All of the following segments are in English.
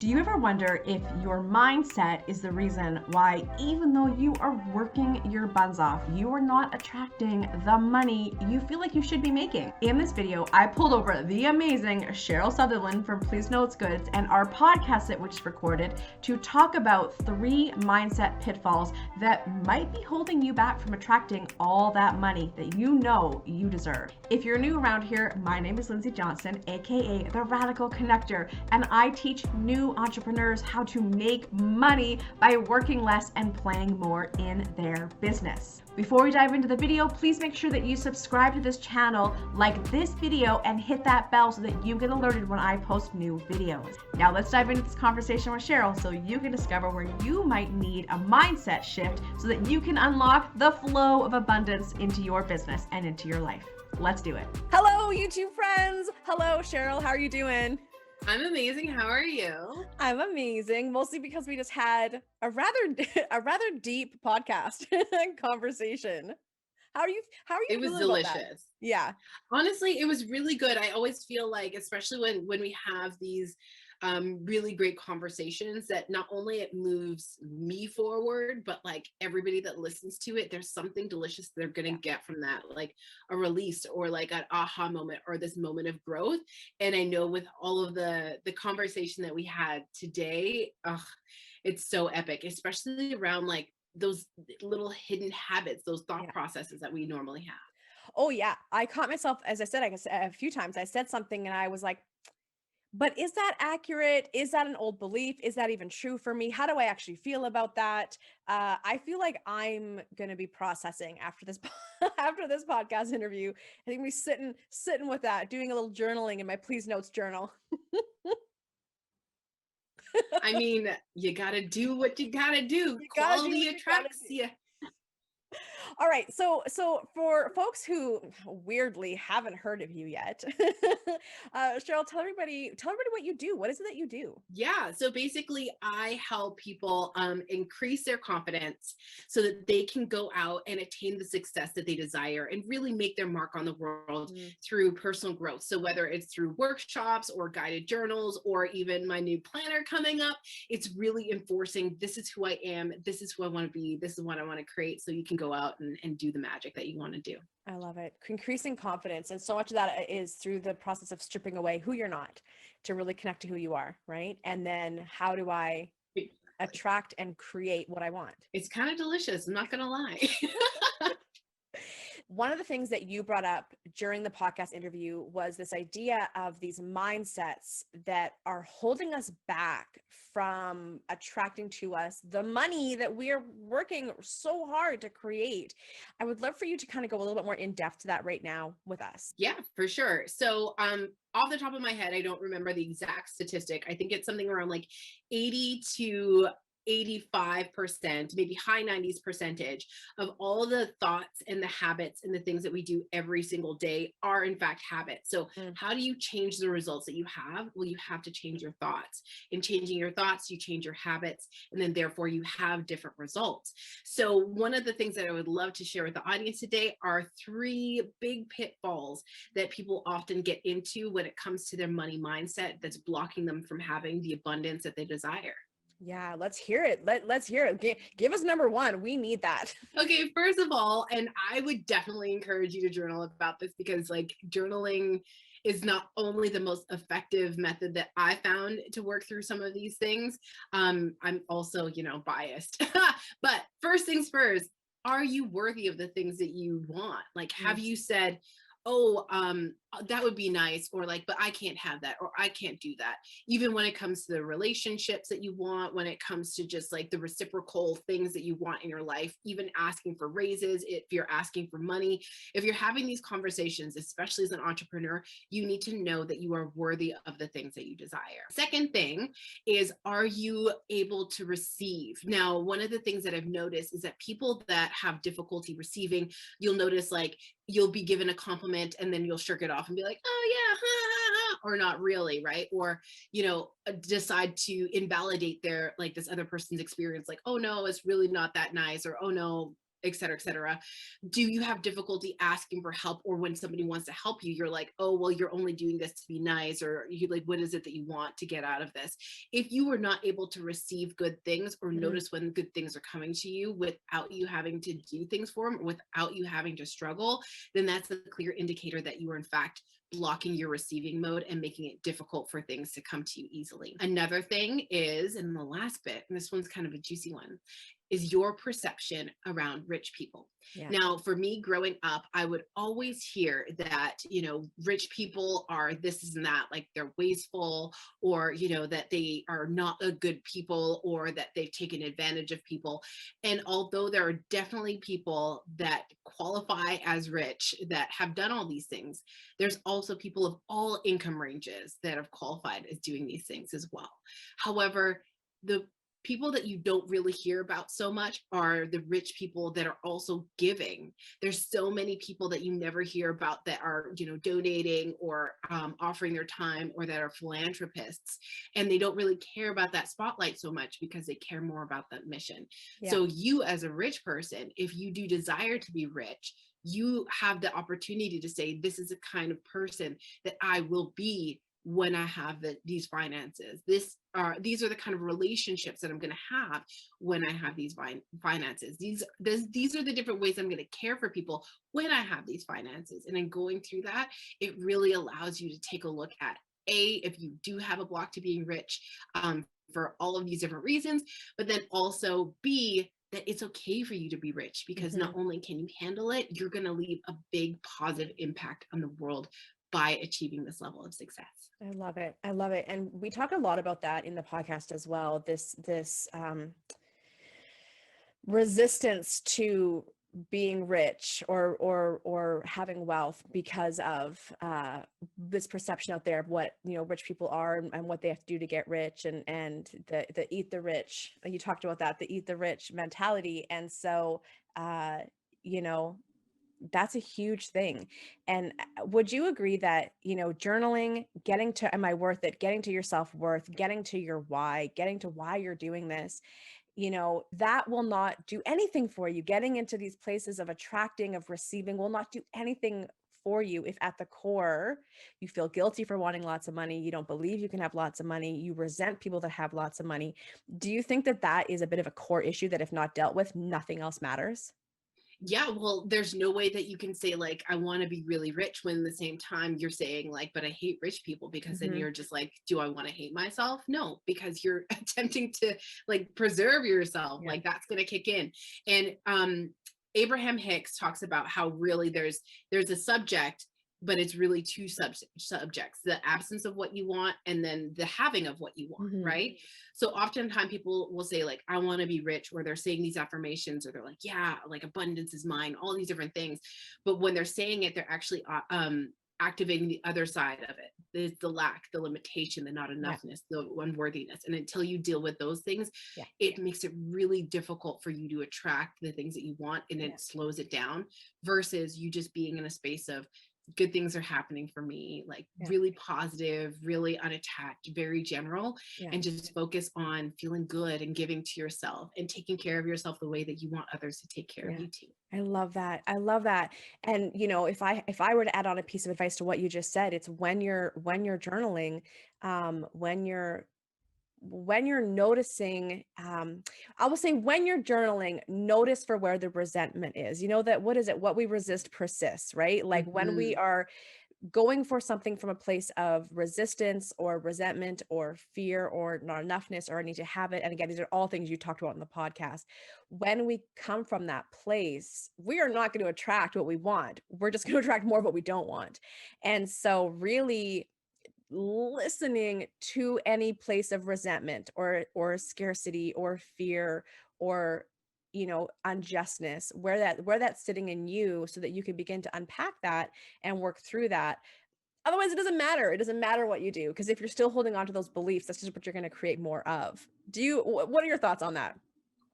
Do you ever wonder if your mindset is the reason why, even though you are working your buns off, you are not attracting the money you feel like you should be making? In this video, I pulled over the amazing Cheryl Sutherland from Please Know It's Goods and our podcast that we just recorded to talk about 3 mindset pitfalls that might be holding you back from attracting all that money that you know you deserve. If you're new around here, my name is Lindsay Johnson, aka The Radical Connector, and I teach new entrepreneurs how to make money by working less and playing more in their business. Before we dive into the video, please make sure that you subscribe to this channel, like this video, and hit that bell so that you get alerted when I post new videos. Now let's dive into this conversation with Cheryl so you can discover where you might need a mindset shift so that you can unlock the flow of abundance into your business and into your life. Let's do it. Hello, YouTube friends. Hello, Cheryl. How are you doing? I'm amazing. How are you? I'm amazing, mostly because we just had a rather deep podcast conversation. How are you It was feeling about that? delicious. Yeah. Honestly, it was really good. I always feel like, especially when we have these really great conversations, that not only it moves me forward, but like everybody that listens to it, there's something delicious they're gonna get from that, like a release or like an aha moment or this moment of growth. And I know with all of the conversation that we had today, it's so epic, especially around like those little hidden habits, those thought Yeah. processes that we normally have. Oh yeah. I caught myself, as I said, I guess a few times, I said something and I was like, but is that accurate? Is that an old belief? Is that even true for me? How do I actually feel about that? I feel like I'm gonna be processing after this after this podcast interview. I think we sitting with that, doing a little journaling in my Please Notes journal. I mean, you gotta do what you gotta do. You gotta do Quality what you gotta attracts do. you. All right, so for folks who weirdly haven't heard of you yet, Cheryl, tell everybody what you do. What is it that you do? Yeah. So basically, I help people increase their confidence so that they can go out and attain the success that they desire and really make their mark on the world Mm, through personal growth. So whether it's through workshops or guided journals or even my new planner coming up, it's really enforcing this is who I am, this is who I want to be, this is what I want to create, so you can go out and do the magic that you want to do. I love it. Increasing confidence, and so much of that is through the process of stripping away who you're not to really connect to who you are, right? And then how do I attract and create what I want? It's kind of delicious, I'm not gonna lie. One of the things that you brought up during the podcast interview was this idea of these mindsets that are holding us back from attracting to us the money that we're working so hard to create. I would love for you to kind of go a little bit more in depth to that right now with us. Yeah, for sure. So, off the top of my head, I don't remember the exact statistic. I think it's something around like 80 to 85%, maybe high 90s percentage of all the thoughts and the habits and the things that we do every single day are in fact habits. So, Mm. how do you change the results that you have? Well, you have to change your thoughts. In changing your thoughts, you change your habits, and then therefore you have different results. So, one of the things that I would love to share with the audience today are 3 big pitfalls that people often get into when it comes to their money mindset that's blocking them from having the abundance that they desire. Yeah, let's hear it. Let's hear it. Give us number 1. We need that. Okay, first of all, and I would definitely encourage you to journal about this because like journaling is not only the most effective method that I found to work through some of these things. I'm also, biased. But first things first, are you worthy of the things that you want? Like, have Mm. you said, oh, that would be nice, or like, but I can't have that, or I can't do that. Even when it comes to the relationships that you want, when it comes to just like the reciprocal things that you want in your life, even asking for raises, if you're asking for money, if you're having these conversations, especially as an entrepreneur, you need to know that you are worthy of the things that you desire. Second thing is, are you able to receive? Now, one of the things that I've noticed is that people that have difficulty receiving, you'll notice like you'll be given a compliment and then you'll shirk it off and be like, oh yeah, ha, ha, ha, or not really, right? Or, decide to invalidate their, like this other person's experience, like, oh no, it's really not that nice, or oh no, et cetera, et cetera. Do you have difficulty asking for help, or when somebody wants to help you, you're like, oh, well, you're only doing this to be nice, or you like, what is it that you want to get out of this? If you are not able to receive good things or notice when good things are coming to you without you having to do things for them, without you having to struggle, then that's a clear indicator that you are in fact blocking your receiving mode and making it difficult for things to come to you easily. Another thing is, and the last bit, and this one's kind of a juicy one, is your perception around rich people. Yeah. Now, for me growing up, I would always hear that, rich people are this and that, like they're wasteful, or, that they are not a good people, or that they've taken advantage of people. And although there are definitely people that qualify as rich that have done all these things, there's also people of all income ranges that have qualified as doing these things as well. However, the people that you don't really hear about so much are the rich people that are also giving. There's so many people that you never hear about that are, donating or offering their time, or that are philanthropists, and they don't really care about that spotlight so much because they care more about that mission. Yeah. So you, as a rich person, if you do desire to be rich, you have the opportunity to say, this is the kind of person that I will be when I have these finances. These are the kind of relationships that I'm going to have when I have these finances. These are the different ways I'm going to care for people when I have these finances. And in going through that, it really allows you to take a look at if you do have a block to being rich, for all of these different reasons, but then also B, that it's okay for you to be rich, because not only can you handle it, you're going to leave a big positive impact on the world by achieving this level of success. I love it. I love it. And we talk a lot about that in the podcast as well. This resistance to being rich or having wealth because of this perception out there of what rich people are and what they have to do to get rich, and the eat the rich. You talked about that, the eat the rich mentality. And so that's a huge thing. And would you agree that, journaling, getting to, am I worth it, getting to your self-worth, getting to your why, getting to why you're doing this, that will not do anything for you. Getting into these places of attracting, of receiving, will not do anything for you if at the core you feel guilty for wanting lots of money, you don't believe you can have lots of money, you resent people that have lots of money. Do you think that that is a bit of a core issue that if not dealt with, nothing else matters? Yeah, well, there's no way that you can say like, I want to be really rich, when at the same time you're saying like, but I hate rich people, because then you're just like, do I want to hate myself? No, because you're attempting to like preserve yourself. Yeah. Like that's going to kick in. And Abraham Hicks talks about how really there's a subject, but it's really two subjects: the absence of what you want, and then the having of what you want, right? So oftentimes people will say like, I want to be rich, or they're saying these affirmations, or they're like, yeah, like abundance is mine, all these different things. But when they're saying it, they're actually activating the other side of it. There's the lack, the limitation, the not enoughness, the unworthiness. And until you deal with those things, it makes it really difficult for you to attract the things that you want, and it slows it down, versus you just being in a space of good things are happening for me, like really positive, really unattached, very general, and just focus on feeling good and giving to yourself and taking care of yourself the way that you want others to take care of you too. I love that. I love that. And if I were to add on a piece of advice to what you just said, it's when you're journaling, when you're noticing, I will say when you're journaling, notice for where the resentment is. That what is it? What we resist persists, right? Like when we are going for something from a place of resistance or resentment or fear or not enoughness or I need to have it. And again, these are all things you talked about in the podcast. When we come from that place, we are not going to attract what we want. We're just going to attract more of what we don't want. And so really listening to any place of resentment or scarcity or fear or unjustness, where that's sitting in you, so that you can begin to unpack that and work through that. Otherwise, it doesn't matter what you do, because if you're still holding on to those beliefs, that's just what you're going to create more of. What are your thoughts on that?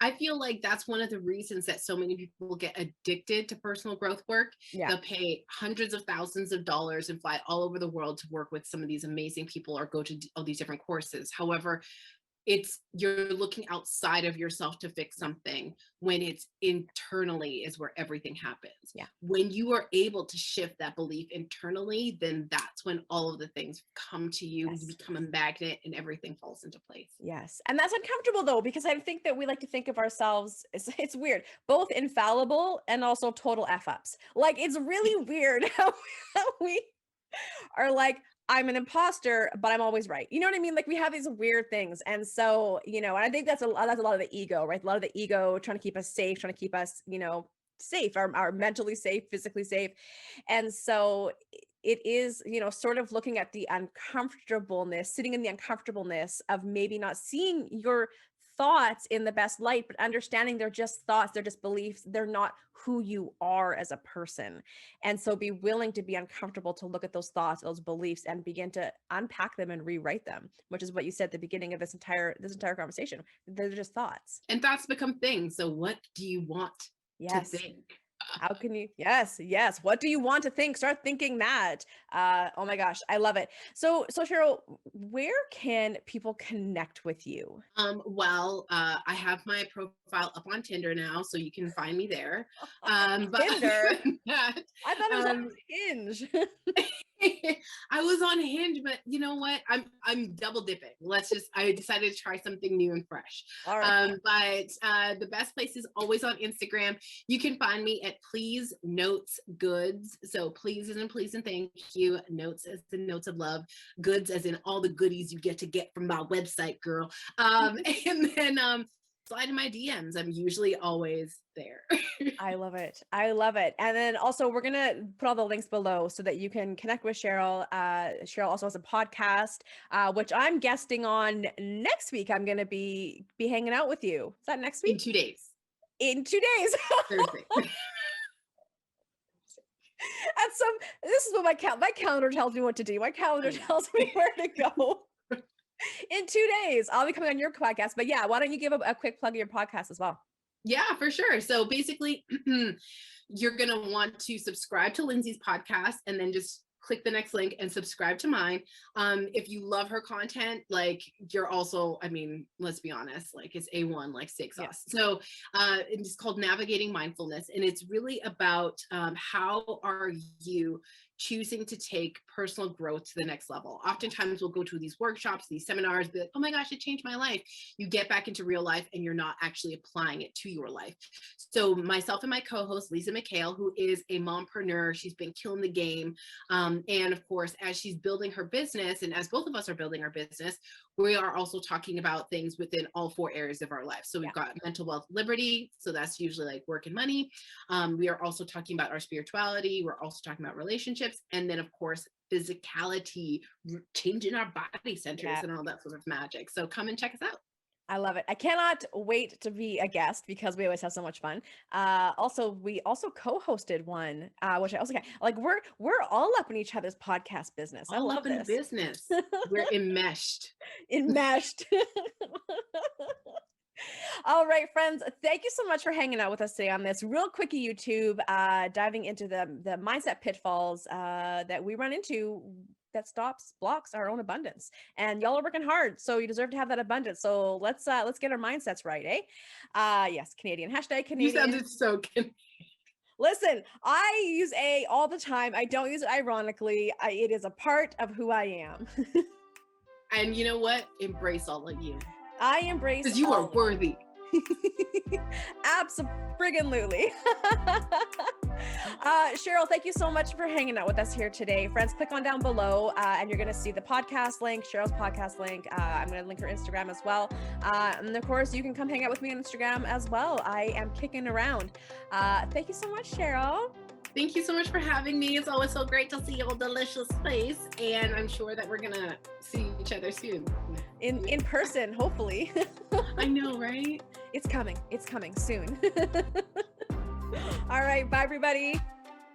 I feel like that's one of the reasons that so many people get addicted to personal growth work. They'll pay hundreds of thousands of dollars and fly all over the world to work with some of these amazing people or go to all these different courses. However, you're looking outside of yourself to fix something, when it's internally is where everything happens. Yeah. When you are able to shift that belief internally, then that's when all of the things come to you. Yes. You become a magnet and everything falls into place. Yes. And that's uncomfortable though, because I think that we like to think of ourselves, it's weird, both infallible and also total F ups. Like, it's really weird how we are like, I'm an imposter, but I'm always right. You know what I mean? Like, we have these weird things. And so, and I think that's a lot of the ego, right? A lot of the ego trying to keep us safe, trying to keep us, safe, are mentally safe, physically safe. And so it is, sort of looking at the uncomfortableness, sitting in the uncomfortableness of maybe not seeing your thoughts in the best light, but understanding they're just thoughts, they're just beliefs, they're not who you are as a person. And so be willing to be uncomfortable to look at those thoughts, those beliefs, and begin to unpack them and rewrite them, which is what you said at the beginning of this entire conversation. They're just thoughts. And thoughts become things. So what do you want to think? How can you? Yes. What do you want to think? Start thinking that. Oh my gosh, I love it. So Cheryl, where can people connect with you? Well, I have my profile up on Tinder now, so you can find me there. But Tinder? that, I thought it was on Hinge. I was on Hinge, but you know what? I'm double dipping. I decided to try something new and fresh. All right. But the best place is always on Instagram. You can find me at Please Notes Goods. So please as in please and thank you. Notes as in notes of love. Goods as in all the goodies you get from my website, girl. And then slide in my DMs. I'm usually always there. I love it. And then also we're going to put all the links below so that you can connect with Cheryl. Cheryl also has a podcast, which I'm guesting on next week. I'm going to be hanging out with you. Is that next week? In 2 days. In 2 days. Thursday. This is what my calendar tells me what to do. My calendar tells me where to go. In 2 days, I'll be coming on your podcast. But yeah, why don't you give a quick plug of your podcast as well? Yeah, for sure. So basically, you're going to want to subscribe to Lindsay's podcast and then just click the next link and subscribe to mine. If you love her content, like, you're also, let's be honest, like, it's A1, like steak sauce. Yeah. So it's called Navigating Mindfulness. And it's really about how are you choosing to take personal growth to the next level. Oftentimes we'll go to these workshops, these seminars, be like, oh my gosh, it changed my life. You get back into real life and you're not actually applying it to your life. So myself and my co-host, Lisa McHale, who is a mompreneur, she's been killing the game. And of course, as she's building her business, and as both of us are building our business, we are also talking about things within all 4 areas of our life. So we've got mental wealth, liberty. So that's usually like work and money. We are also talking about our spirituality. We're also talking about relationships. And then of course, physicality, changing our body centers and all that sort of magic. So come and check us out. I love it. I cannot wait to be a guest because we always have so much fun. We also co-hosted one, which I also like. We're all up in each other's podcast business. I love in this. Business. We're enmeshed. All right, friends. Thank you so much for hanging out with us today on this real quickie YouTube, diving into the mindset pitfalls that we run into that blocks our own abundance. And y'all are working hard, so you deserve to have that abundance. So let's get our mindsets right, eh? Yes, Canadian. #Canadian. You sounded so Canadian. Listen, I use A all the time. I don't use it ironically. It is a part of who I am. And you know what? Embrace all of you. I embrace because you are worthy. Absolutely. Cheryl, thank you so much for hanging out with us here today. Friends, click on down below and you're going to see the podcast link, Cheryl's podcast link. I'm going to link her Instagram as well. And of course, you can come hang out with me on Instagram as well. I am kicking around. Thank you so much, Cheryl. Thank you so much for having me. It's always so great to see your delicious face. And I'm sure that we're going to see each other soon. In person, hopefully. I know, right? It's coming soon. All right. Bye, everybody.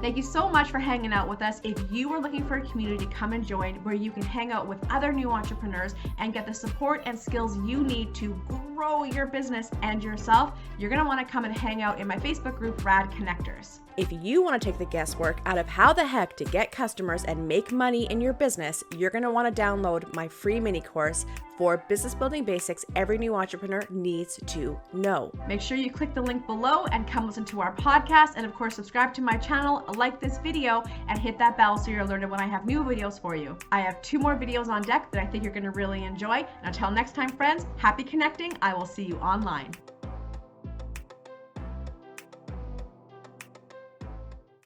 Thank you so much for hanging out with us. If you are looking for a community, come and join where you can hang out with other new entrepreneurs and get the support and skills you need to grow grow your business and yourself, you're gonna wanna come and hang out in my Facebook group, Rad Connectors. If you want to take the guesswork out of how the heck to get customers and make money in your business, you're going to want to download my free mini course for business building basics every new entrepreneur needs to know. Make sure you click the link below and come listen to our podcast. And of course, subscribe to my channel, like this video, and hit that bell so you're alerted when I have new videos for you. I have 2 more videos on deck that I think you're going to really enjoy. And until next time, friends, happy connecting. I will see you online.